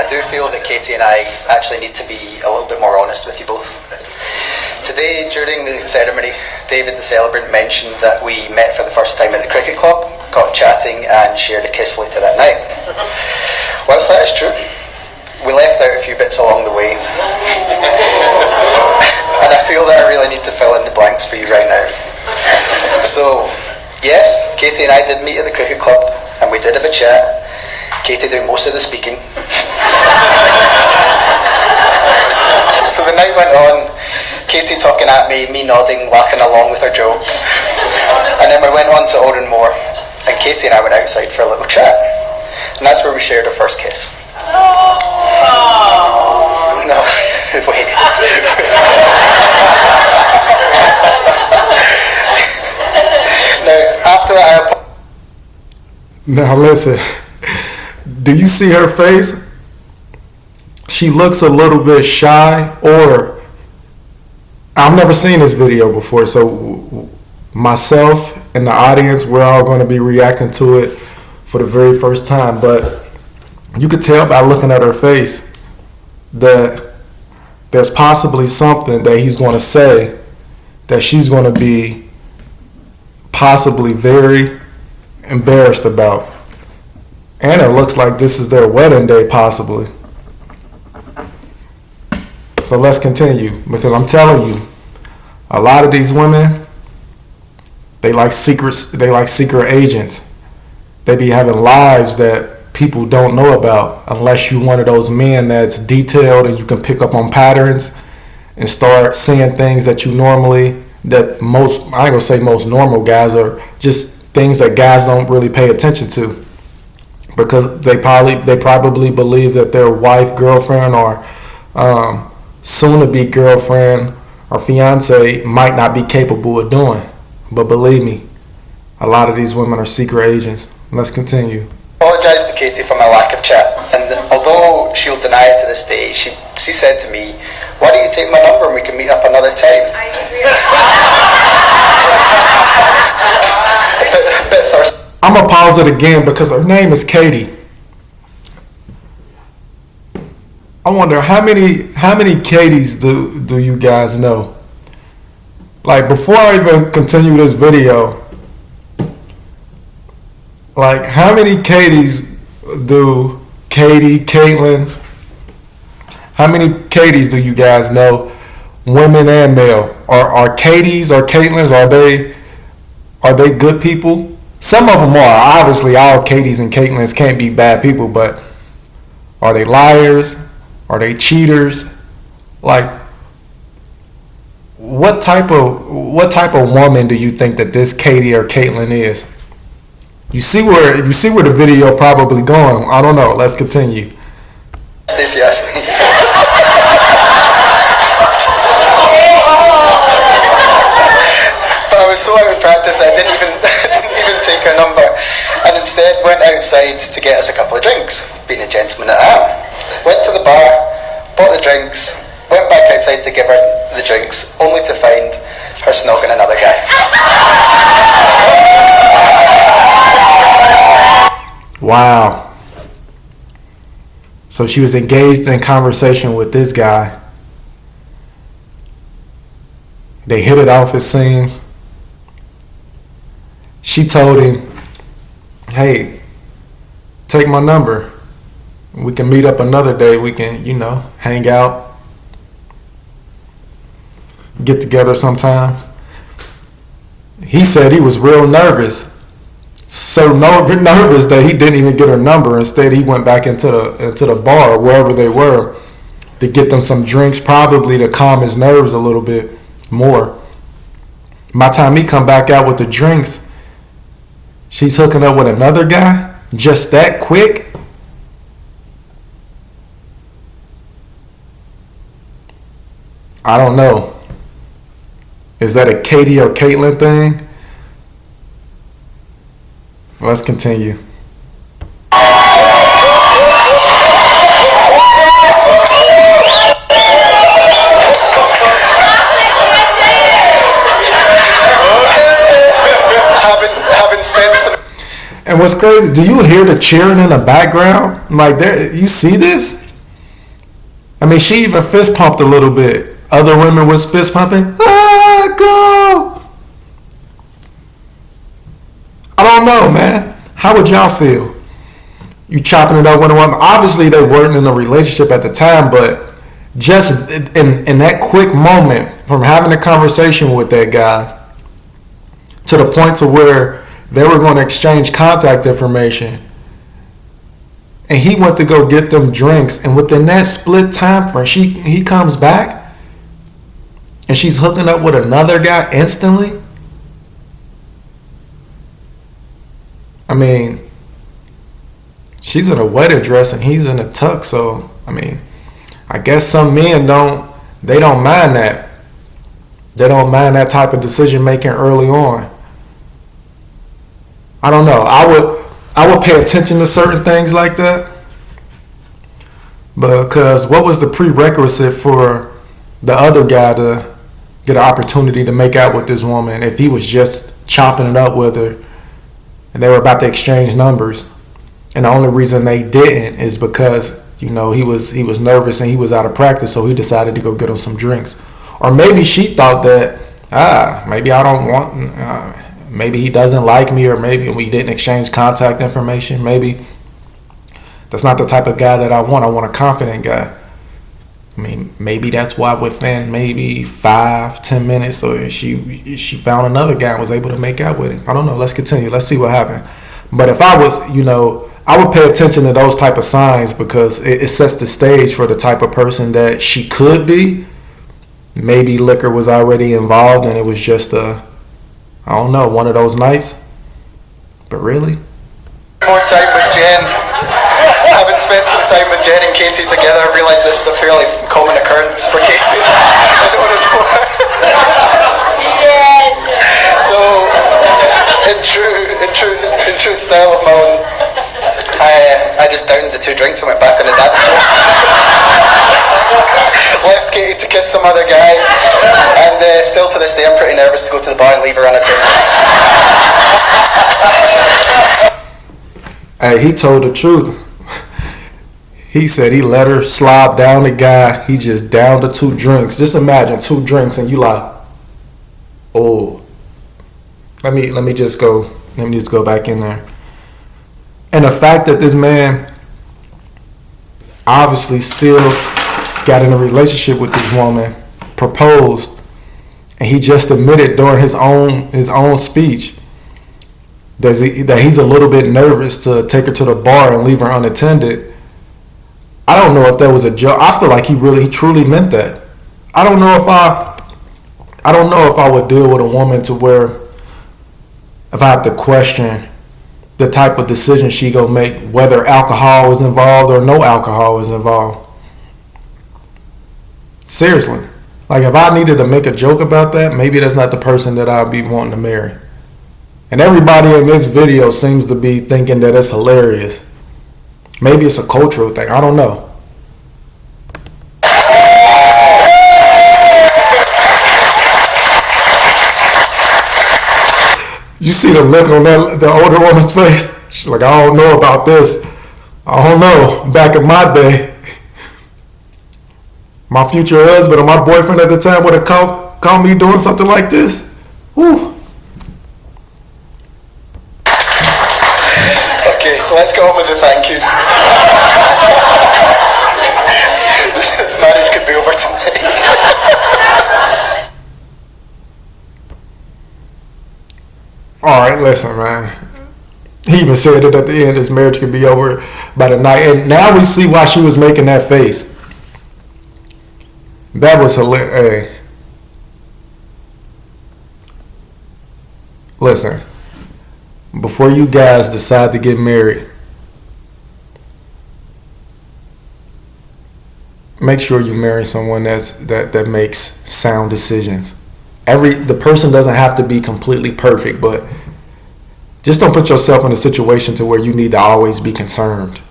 do feel that Katie and I actually need to be a little bit more honest with you both. Today, during the ceremony, David the celebrant mentioned that we met for the first time at the cricket club, got chatting and shared a kiss later that night. Whilst that is true, we left out a few bits along the way. And I feel that I really need to fill in the blanks for you right now. So, yes, Katie and I did meet at the cricket club and we did have a chat. Katie doing most of the speaking. So the night went on, Katie talking at me nodding, laughing along with her jokes. And then we went on to Oranmore, and Katie and I went outside for a little chat. And that's where we shared our first kiss. No, wait. Now, after that, now listen, do you see her face? She looks a little bit shy, or I've never seen this video before, so myself and the audience, we're all going to be reacting to it for the very first time, but you could tell by looking at her face that there's possibly something that he's going to say that she's going to be possibly very embarrassed about. And it looks like this is their wedding day, possibly. So let's continue, because I'm telling you, a lot of these women, they like secret agents. They be having lives that people don't know about, unless you're one of those men that's detailed and you can pick up on patterns and start seeing things that you normally, that most, I ain't gonna say most normal guys, are just things that guys don't really pay attention to, because they probably believe that their wife, girlfriend, or soon-to-be girlfriend or fiance might not be capable of doing. But believe me, a lot of these women are secret agents. Let's continue. I apologise to Katie for my lack of chat, and although she'll deny it to this day, she said to me, "Why don't you take my number and we can meet up another time?" a bit thirsty. I'm gonna pause it again because her name is Katie. I wonder how many Katies do you guys know? Like, before I even continue this video, like, how many Katies do Caitlins? How many Katies do you guys know, women and male? Are Katies or Caitlins, are they good people? Some of them are. Obviously, all Katies and Caitlins can't be bad people, but are they liars? Are they cheaters? Like, what type of woman do you think that this Katie or Caitlin is? You see where the video probably going. I don't know. Let's continue. If you ask me. But I was so out of practice that I didn't even take her number, and instead went outside to get us a couple of drinks, being a gentleman that I am. Went to the bar, bought the drinks, went back outside to give her the drinks, only to find her snogging another guy. Wow. So she was engaged in conversation with this guy. They hit it off, it seems. She told him, "Hey, take my number. We can meet up another day. We can, hang out, get together sometimes." He said he was real nervous. So nervous that he didn't even get her number. Instead, he went back into the bar, wherever they were, to get them some drinks, probably to calm his nerves a little bit more. By the time he come back out with the drinks, she's hooking up with another guy just that quick. I don't know. Is that a Katie or Caitlin thing? Let's continue. And what's crazy, do you hear the cheering in the background? Like, there, you see this? I mean, she even fist pumped a little bit. Other women was fist pumping. Ah, go! I don't know, man. How would y'all feel? You chopping it up with a woman. Obviously, they weren't in a relationship at the time, but just in that quick moment from having a conversation with that guy to the point to where they were going to exchange contact information, and he went to go get them drinks, and within that split time frame, he comes back, and she's hooking up with another guy instantly. I mean, she's in a wedding dress and he's in a tux, so I mean, I guess some men don't mind that. They don't mind that type of decision making early on. I don't know. I would pay attention to certain things like that, because what was the prerequisite for the other guy to get an opportunity to make out with this woman if he was just chopping it up with her and they were about to exchange numbers? And the only reason they didn't is because, you know, he was nervous and he was out of practice, so he decided to go get him some drinks. Or maybe she thought that, maybe I don't want, maybe he doesn't like me, or maybe we didn't exchange contact information. Maybe that's not the type of guy that I want. I want a confident guy. I mean, maybe that's why within maybe 5-10 minutes, so she found another guy and was able to make out with him. I don't know. Let's continue. Let's see what happened. But if I was, you know, I would pay attention to those type of signs, because it sets the stage for the type of person that she could be. Maybe liquor was already involved and it was just one of those nights. But really? More time with Jen. Having spent some time with Jen and Katie together, I realise this is a fairly common occurrence for Katie. I don't know. So, in true style of my own, I just downed the 2 drinks and went back on the dance floor. Left Katie to kiss some other guy, and still to this day I'm pretty nervous to go to the bar and leave her unattended. Hey, he told the truth. He said he let her slob down the guy. He just downed the 2 drinks. Just imagine 2 drinks and you like, oh, let me just go back in there. And the fact that this man obviously still got in a relationship with this woman, proposed, and he just admitted during his own speech that he's a little bit nervous to take her to the bar and leave her unattended. I don't know if that was a joke. I feel like he truly meant that. I don't know if I would deal with a woman to where if I had to question the type of decision she go make, whether alcohol is involved or no alcohol is involved. Seriously. Like, if I needed to make a joke about that, maybe that's not the person that I'd be wanting to marry. And everybody in this video seems to be thinking that it's hilarious. Maybe it's a cultural thing. I don't know. You see the look on the older woman's face? She's like, I don't know about this. I don't know. Back in my day, my future husband or my boyfriend at the time would have caught me doing something like this. Whew. Okay, so let's go on with the thank yous. This marriage could be over tonight. Alright, listen, man. He even said it at the end, this marriage could be over by the night. And now we see why she was making that face. That was hilarious. Hey. Listen, before you guys decide to get married, make sure you marry someone that makes sound decisions. The person doesn't have to be completely perfect, but just don't put yourself in a situation to where you need to always be concerned.